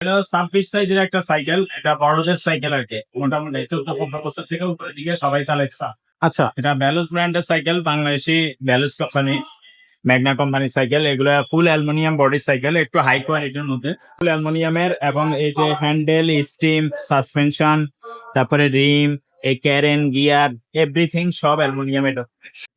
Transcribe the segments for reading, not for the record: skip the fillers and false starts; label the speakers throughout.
Speaker 1: হলো 26 সাইজের একটা সাইকেল। এটা বড়দের সাইকেল আরকি। মোটামুটি 14-15 বছর থেকে উপরের দিকে সবাই চালাইছে।
Speaker 2: আচ্ছা,
Speaker 1: এটা ভ্যালুস ব্র্যান্ডের cycle. Bangladeshi values company, Magna কোম্পানির সাইকেল। এগুলা ফুল অ্যালুমিনিয়াম বডির সাইকেল, একটু হাই কোয়ালিটির মধ্যে। ফুল অ্যালুমিনিয়ামের এবং এই যে হ্যান্ডেল, স্টিম, সাসপেনশন, তারপরে রিম, এই ক্যারেন, গিয়ার, এভরিথিং সব অ্যালুমিনিয়ামের।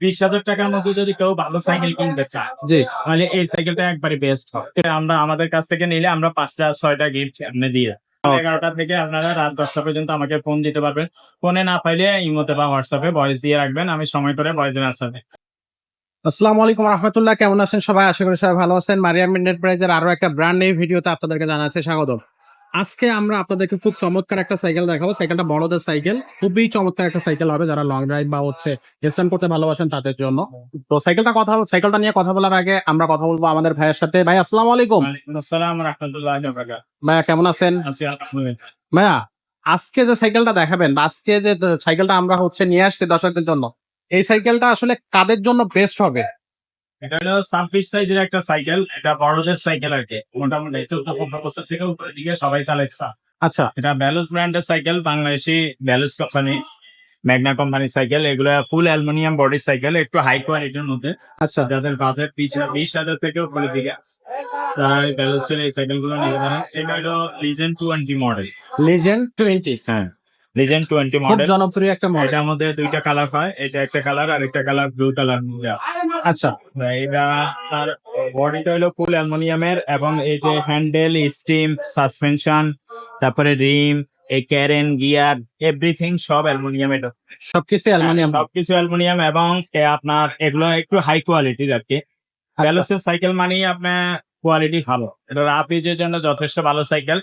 Speaker 1: 20,000 টাকার মধ্যে যদি কেউ ভালো সাইকেল কিনতে চায়,
Speaker 2: জি।
Speaker 1: তাহলে এই সাইকেলটা একবারে বেস্ট হবে। এটা আমরা আমাদের কাছ থেকে নিলে আমরা 5টা-6টা গিফট আপনি দিয়ে দেব। 11টা থেকে আপনারা রাত 10টা পর্যন্ত আমাকে ফোন দিতে পারবেন। ফোনে না পাইলে ইমোতে বা হোয়াটসঅ্যাপে ভয়েস দিয়ে রাখবেন, আমি সময় করে ভয়েসের আনসার দেব।
Speaker 2: আসসালামু আলাইকুম রহমতুল্লাহ, কেমন আছেন সবাই? আশা করি সবাই ভালো আছেন। মারিয়াম এন্টারপ্রাইজের আরো একটা ব্র্যান্ড নিউ ভিডিওতে আপনাদেরকে জানাচ্ছি স্বাগত। আজকে আমরা আপনাদেরকে খুব চমৎকার একটা সাইকেল দেখাবো। সাইকেলটা বড়দের সাইকেল, খুবই চমৎকার একটা সাইকেল হবে যারা লং ড্রাইভ বা স্ট্যান্ড করতে ভালোবাসেন তাদের জন্য। তো সাইকেলটা নিয়ে কথা বলার আগে আমরা কথা বলবো আমাদের ভাইয়ের সাথে। ভাই আসসালামু আলাইকুম।
Speaker 1: ওয়ালাইকুম আসসালাম ওয়া রাহমাতুল্লাহি ওয়া বারাকাতুহু।
Speaker 2: ভাইয়া কেমন আছেন?
Speaker 1: আছি আলহামদুলিল্লাহ।
Speaker 2: ভাইয়া, আজকে যে সাইকেলটা দেখাবেন বা আজকে যে সাইকেলটা আমরা নিয়ে আসছি দর্শকদের জন্য, এই সাইকেলটা আসলে কাদের জন্য বেস্ট হবে?
Speaker 1: এটা হলো 26 সাইজের একটা সাইকেল। এটা বড়দের সাইকেল আরকি। মোটামুটি 14-15 বছর থেকে উপরের দিকে সবাই চালাইছে।
Speaker 2: আচ্ছা,
Speaker 1: এটা ভ্যালুস ব্র্যান্ডের cycle. Bangladeshi values company, Magna কোম্পানির সাইকেল। এগুলা ফুল অ্যালুমিনিয়াম বডির সাইকেল, একটু হাই কোয়ালিটির মধ্যে।
Speaker 2: আচ্ছা,
Speaker 1: যাদের বাজেট 20,000 থেকে উপরের দিকে, তারা ভ্যালুসের এই সাইকেল গুলো নিতে পারেন। এটা হলো লিজেন্ড 20 মডেল।
Speaker 2: লিজেন্ড 20
Speaker 1: হ্যাঁ, লিজেন্ড 20
Speaker 2: খুব
Speaker 1: মডেল।
Speaker 2: জনপ্রিয় একটা মডেল।
Speaker 1: এটার মধ্যে দুইটা কালার হয়। এটা একটা কালার আর একটা কালার ব্লু কালার মধ্যে আছে।
Speaker 2: আচ্ছা,
Speaker 1: এটা তার বডিটা হলো ফুল অ্যালুমিনিয়ামের এবং এই যে হ্যান্ডেল, স্টিম, সাসপেনশন, তারপরে রিম, এই ক্যারেন, গিয়ার, এভরিথিং সব অ্যালুমিনিয়ামের।
Speaker 2: সবকিছু অ্যালুমিনিয়াম।
Speaker 1: সবকিছু অ্যালুমিনিয়াম এবং আপনার এগুলো একটু হাই কোয়ালিটির আর কি। ভ্যালুসের সাইকেল মানেই আপনার কোয়ালিটি ভালো। এটা রাফ ইউজের জন্য যথেষ্ট ভালো সাইকেল।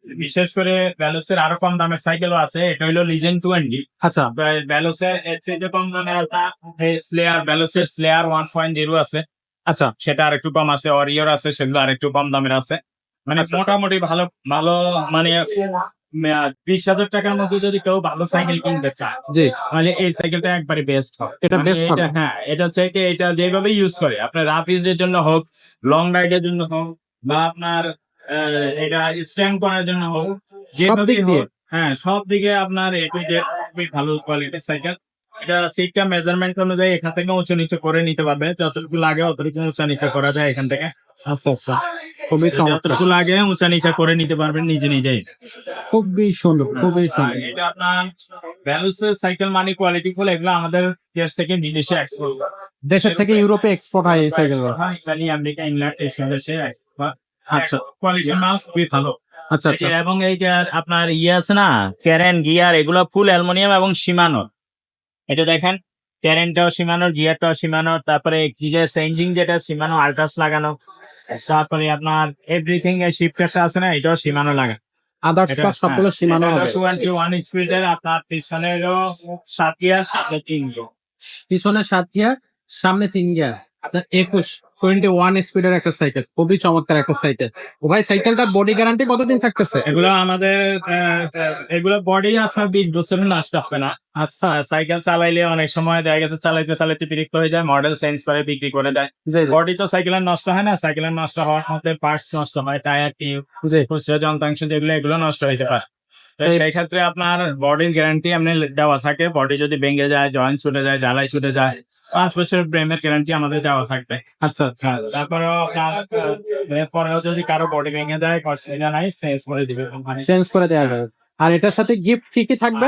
Speaker 1: বিশেষ করে ভ্যালুসের আরো কম দামের সাইকেলও আছে। এটা হলো লিজেন্ড 20।
Speaker 2: আচ্ছা,
Speaker 1: ভ্যালুসের এর চেয়ে কম দামে আপনার স্লেয়ার, ভ্যালুসের স্লেয়ার 1.0 আছে।
Speaker 2: আচ্ছা,
Speaker 1: সেটা আরেকটু কম আছে। অরিয়র আছে, সেগুলো আরেকটু কম দামের আছে। মানে
Speaker 2: আচ্ছা,
Speaker 1: মোটামুটি ভালো ভালো মানে 20,000 টাকার মধ্যে যদি কেউ ভালো সাইকেল কিনতে চায়,
Speaker 2: জি,
Speaker 1: তাহলে এই সাইকেলটা একবারে বেস্ট হবে।
Speaker 2: এটা
Speaker 1: মানে
Speaker 2: বেস্ট হবে।
Speaker 1: হ্যাঁ, এটা চাইতে এটা যেভাবে ইউজ করে, আপনার রাফ ইউজের জন্য হোক, লং রাইডের জন্য হোক, বা আপনার এটা স্ট্যান্ড করার জন্য হোক,
Speaker 2: সব
Speaker 1: যেভাবেই
Speaker 2: দিক দিয়ে।
Speaker 1: হোক, হ্যাঁ সব দিকে আপনার এ টু জেড খুবই ভালো কোয়ালিটির সাইকেল। এটা সিটটা মেজারমেন্ট অনুযায়ী এখান থেকে উঁচু নিচু করে নিতে পারবে। যতটুকু লাগে অতটুকু উঁচা নিচা করা যায় এখান থেকে।
Speaker 2: আচ্ছা, আচ্ছা, খুবই চমৎকার,
Speaker 1: যতটুকু লাগে উঁচা নিচা করে নিতে পারবেন নিজে নিজেই।
Speaker 2: খুবই সুন্দর, খুবই
Speaker 1: আর
Speaker 2: সুন্দর।
Speaker 1: এটা আপনার ভ্যালুসের সাইকেল মানে কোয়ালিটি ফুল। এগুলো আমাদের দেশ থেকে বিদেশে এক্সপোর্ট করে।
Speaker 2: দেশের থেকে ইউরোপে এক্সপোর্ট হয় এই সাইকেল।
Speaker 1: হ্যাঁ, ইতালি, আমেরিকা, ইংল্যান্ড এসব দেশে export।
Speaker 2: আচ্ছা,
Speaker 1: কোয়ালিটির মাল খুবই ভালো।
Speaker 2: আচ্ছা,
Speaker 1: এই যে
Speaker 2: আচ্ছা,
Speaker 1: এবং এই যে আপনার আছে না, ক্যারেন, গিয়ার, এগুলো ফুল অ্যালুমিনিয়াম এবং সীমানো। এটা দেখেন, ক্যারেনটাও সীমানো, গিয়ারটাও সীমানো, তারপরে কি যে চেঞ্জিং যেটা সীমানো, আল্ট্রাস লাগানো, তারপরে আপনার এভরিথিং এই শিফটারটা আছে না, এটাও সীমানো লাগানো।
Speaker 2: আদার্স
Speaker 1: এটা
Speaker 2: পার্ট সবগুলো সীমানো হবে।
Speaker 1: 21 স্পিডের। আপনার পিছনেরও 7 গিয়ার, সামনে 3 গিয়ার।
Speaker 2: পিছনে 7 গিয়ার, সামনে 3 গিয়ার। আপনার 21 স্পিডের একটা সাইকেল, খুবই চমৎকার একটা সাইকেল। ও ভাই, সাইকেলটার বডি গ্যারান্টি কতদিন থাকতেছে?
Speaker 1: এগুলো আমাদের এগুলো বডি আপনার 20 বছর নষ্ট হবে না। আচ্ছা, সাইকেল চালাইলে অনেক সময় দেখা গেছে চালাইতে চালাইতে বিরক্ত হয়ে যায়, মডেল চেঞ্জ করে বিক্রি করে দেয়।
Speaker 2: জি, জি,
Speaker 1: বডি তো সাইকেলের নষ্ট হয় না। সাইকেলের নষ্ট হওয়ার মধ্যে পার্টস নষ্ট হয়, টায়ার, টিউব,
Speaker 2: জি।
Speaker 1: খুচরা যন্ত্রাংশ যেগুলো, এগুলো নষ্ট হইতে পারে। তো
Speaker 2: এই-
Speaker 1: সেই ক্ষেত্রে আপনার বডির গ্যারান্টি আপনি দেওয়া থাকে। বডি যদি ভেঙে যায়, জয়েন্ট ছুটে যায়, জ্বালাই ছুটে যায়, 5 বছরের প্রেমের গ্যারান্টি আমাদের দেওয়া থাকবে।
Speaker 2: আচ্ছা, আচ্ছা,
Speaker 1: তারপরেও আপনার এরপরেও যদি কারো বডি ভেঙে যায়, অসুবিধা নাই, চেঞ্জ করে দিবে কোম্পানি।
Speaker 2: চেঞ্জ করে দেওয়া যাবে। আর এটার সাথে গিফট কি কি থাকবে?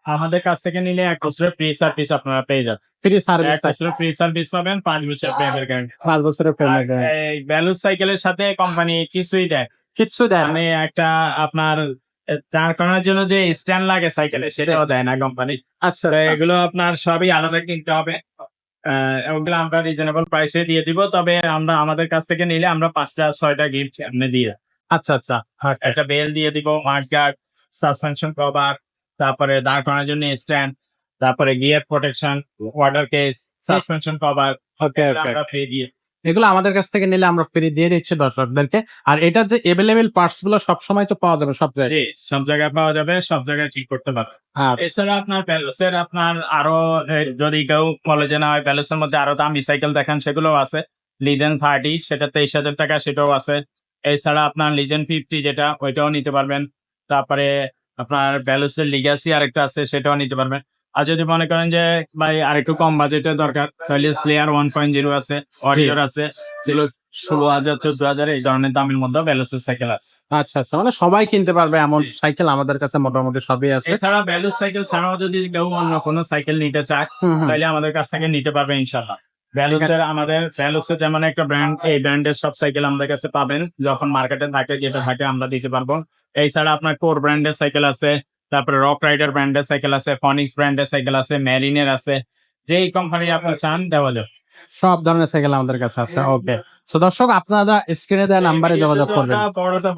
Speaker 1: আমাদের কাছ থেকে নিলে 1 বছরের ফ্রি সার্ভিস আপনারা পেয়ে যাবেন।
Speaker 2: ফ্রি সার্ভিস
Speaker 1: 1 বছরের ফ্রি সার্ভিস পাবেন, 5 বছরের প্রেমের গ্যারান্টি।
Speaker 2: 5 বছরের পেমেন্ট।
Speaker 1: এই ভ্যালু সাইকেলের সাথে কোম্পানি কিছুই দেয়।
Speaker 2: কিচ্ছু দেয় না।
Speaker 1: মানে একটা আপনার দাঁড় করানোর জন্য যে স্ট্যান্ড লাগে সাইকেলে, সেটাও দেয় না কোম্পানি।
Speaker 2: আচ্ছা,
Speaker 1: তো
Speaker 2: আচ্ছা,
Speaker 1: এগুলো আপনার সবই আলাদা কিনতে হবে। ওগুলো আমরা রিজনেবল প্রাইসে দিয়ে দিব। তবে আমরা আমাদের কাছ থেকে নিলে আমরা 5টা-6টা গিফট আপনি দিয়ে দেব।
Speaker 2: আচ্ছা, আচ্ছা,
Speaker 1: একটা বেল দিয়ে দিব, মাঠগার্ড, সাসপেনশন কভার, তারপরে দাঁড় করানোর জন্য স্ট্যান্ড, তারপরে gear protection, water case, suspension cover,
Speaker 2: okay, okay.
Speaker 1: আমরা ফ্রি দিয়ে।
Speaker 2: এগুলো আমাদের কাছ থেকে নিলে আমরা ফ্রি দিয়ে দিচ্ছি দর্শকদেরকে। আর এটার যে এভেলেবেল পার্টস গুলো সবসময় তো পাওয়া যাবে সব জায়গায়।
Speaker 1: জি, সব জায়গায় পাওয়া যাবে, সব জায়গায় ঠিক করতে পারবে।
Speaker 2: আচ্ছা,
Speaker 1: এছাড়া আপনার প্যালোসের আপনার আরো যদি কেউ কলেজে না হয়, প্যালোসের মধ্যে আরো দামি সাইকেল দেখেন, সেগুলো আছে। লিজেন্ড 30, সেটা 23,000 টাকা, সেটাও আছে। এছাড়া আপনার লিজেন্ড 50 যেটা ওইটাও নিতে পারবেন। তারপরে আপনার ব্যালোসের লিগাসি আরেকটা আছে, সেটাও নিতে পারবেন। আর যদি মনে করেন যে ভাই আরেকটু কম বাজেটের দরকার, তাহলে স্লেয়ার 1.0 আছে, অরিয়র আছে, যেগুলো 16,000 14,000 এই ধরনের দামের মধ্যে ব্যালোসের সাইকেল আছে।
Speaker 2: আচ্ছা আচ্ছা, মানে সবাই কিনতে পারবে এমন সাইকেল আমাদের কাছে মোটামুটি সবই আছে।
Speaker 1: এছাড়া ব্যালোস সাইকেল ছাড়াও যদি কেউ অন্য কোনো সাইকেল নিতে চায়,
Speaker 2: হুম হুম।
Speaker 1: তাহলে আমাদের কাছ থেকে নিতে পারবে ইনশাল্লাহ। ব্যালোসের যেমন একটা ব্র্যান্ড, এই ব্র্যান্ডের সব সাইকেল আমাদের কাছে পাবেন, যখন মার্কেটে থাকে যেটা থাকে আমরা দিতে পারবো। এছাড়া আপনার কোর ব্র্যান্ডের সাইকেল আছে, তারপরে রক রাইডার ব্র্যান্ডের সাইকেল আছে, ফনিক্স ব্র্যান্ডের সাইকেল আছে, ম্যারিনের আছে, যেই কোম্পানি আপনি চান দেওয়া যাবে।
Speaker 2: সব ধরনের সাইকেল আমাদের কাছে আছে। ওকে, তো দর্শক আপনারা স্ক্রিনে দেওয়া নাম্বারে যোগাযোগ করবেন।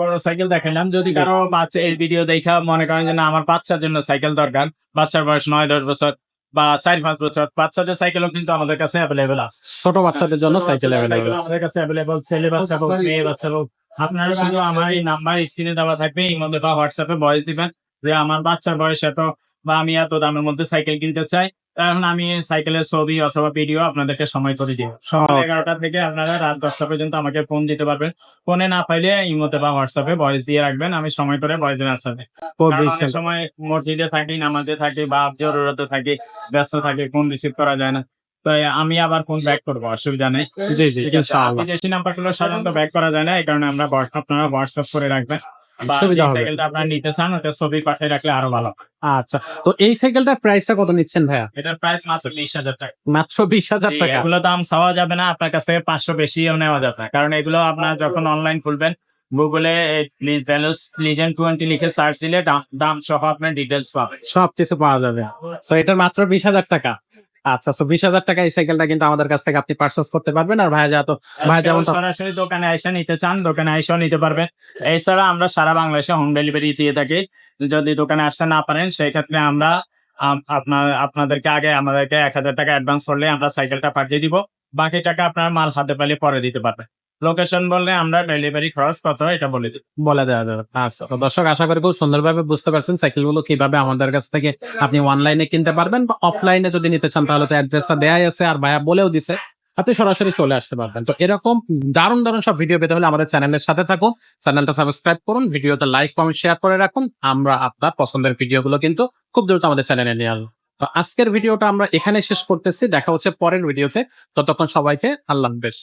Speaker 1: বড় সাইকেল দেখালাম, যদি কারো বাচ্চা এই ভিডিও দেখা মনে করেন যে না আমার বাচ্চার জন্য সাইকেল দরকার, বাচ্চার বয়স 9-10 বছর বা 4-5 বছর, বাচ্চাদের সাইকেলও কিন্তু আমাদের কাছে অ্যাভেলেবেল আছে।
Speaker 2: ছোট বাচ্চাদের জন্য সাইকেল
Speaker 1: সাইকেল
Speaker 2: অ্যাভেলেবেল।
Speaker 1: আমাদের কাছে অ্যাভেলেবল, ছেলে বাচ্চা হোক মেয়ে বাচ্চা হোক। আপনারা শুধু আমার এই নাম্বার স্ক্রিনে দেওয়া থাকবে, এই মধ্যে বা হোয়াটসঅ্যাপে ভয়েস দিবেন যে আমার বাচ্চার বয়স এত বা আমি এত দামের মধ্যে সাইকেল কিনতে চাই, তখন আমি সাইকেলের ছবি অথবা ভিডিও আপনাদেরকে সময় করে দিব। সকাল 11টা থেকে আপনারা রাত 10টা পর্যন্ত আমাকে ফোন দিতে পারবেন। ফোনে না পাইলে ইমোতে বা হোয়াটসঅ্যাপে ভয়েস দিয়ে রাখবেন, আমি সময় করে ভয়েসের আনসার দেব। কারণ অনেক সময় মসজিদে থাকি, নামাজে থাকি বা জরুরতে থাকি, ব্যস্ত থাকি, ফোন রিসিভ করা যায় না, তাই আমি আবার ফোন ব্যাক করবো, অসুবিধা নেই।
Speaker 2: জি জি,
Speaker 1: ঠিক আছে,
Speaker 2: ইনশাআল্লাহ।
Speaker 1: বিদেশি নাম্বারগুলো সাধারণত ব্যাক করা যায় না, এই কারণে আমরা আপনারা হোয়াটসঅ্যাপ করে রাখবেন, বা
Speaker 2: সুবিধা
Speaker 1: যে
Speaker 2: হবে।
Speaker 1: সাইকেলটা আপনারা নিতে চান ওটা ছবি পাঠিয়ে রাখলে আরো ভালো।
Speaker 2: আচ্ছা, তো এই সাইকেলটার প্রাইসটা কত নিচ্ছেন ভাইয়া?
Speaker 1: এটার প্রাইস মাত্র 20,000 টাকা।
Speaker 2: মাত্র 20,000 টাকা।
Speaker 1: এগুলো দাম চাওয়া যাবে না, আপনার কাছ থেকে 500 বেশিও নেওয়া যাবে না, কারণ এগুলো আপনার যখন অনলাইন খুলবেন, গুগলে ভ্যালুস লিজেন্ড 20 লিখে সার্চ দিলে দাম সহ আপনার ডিটেলস পাবেন।
Speaker 2: সবকিছু পাওয়া যাবে। তো এটার মাত্র 20,000 টাকা। আচ্ছা, তো 20,000 টাকা এই সাইকেলটা কিন্তু আমাদের কাছ থেকে আপনি পারচেজ করতে পারবেন। আর ভাইয়া যেমন
Speaker 1: সরাসরি দোকানে আইসা নিতে চান, দোকানে আইসাও নিতে পারবেন। এছাড়া আমরা সারা বাংলাদেশে হোম ডেলিভারি দিয়ে থাকি। যদি দোকানে আসতে না পারেন, সেই ক্ষেত্রে আমরা আপনাদেরকে আগে আমাদেরকে 1,000 টাকা অ্যাডভান্স করলে আমরা সাইকেলটা পাঠিয়ে দিব, বাকি টাকা আপনার মাল হাতে পেলে পরে দিতে পারবেন। লোকেশন বললে আমরা ডেলিভারি খরচ কত এটা বলে দিই।
Speaker 2: বলে দেওয়া যাবে। আচ্ছা, তো দর্শক আশা করি খুব সুন্দরভাবে বুঝতে পারছেন সাইকেলগুলো কিভাবে আমাদের কাছ থেকে আপনি অনলাইনে কিনতে পারবেন, বা অফলাইনে যদি নিতে চান তাহলে তো অ্যাড্রেসটা দেয়াই আছে, আর ভাইয়া বলেও দিছে আপনি সরাসরি চলে আসতে পারবেন। তো এরকম দারুণ দারুণ সব ভিডিও পেতে হলে আমাদের চ্যানেলের সাথে থাকুন, চ্যানেলটা সাবস্ক্রাইব করুন, ভিডিওতে লাইক কমেন্ট শেয়ার করে রাখুন। আমরা আপনার পছন্দের ভিডিওগুলো কিন্তু খুব দ্রুত আমাদের চ্যানেলে নিয়ে আসবো। তো আজকের ভিডিওটা আমরা এখানে শেষ করতেছি, দেখা হচ্ছে পরের ভিডিওতে। ততক্ষণ সবাইকে আল্লাহ হাফেজ।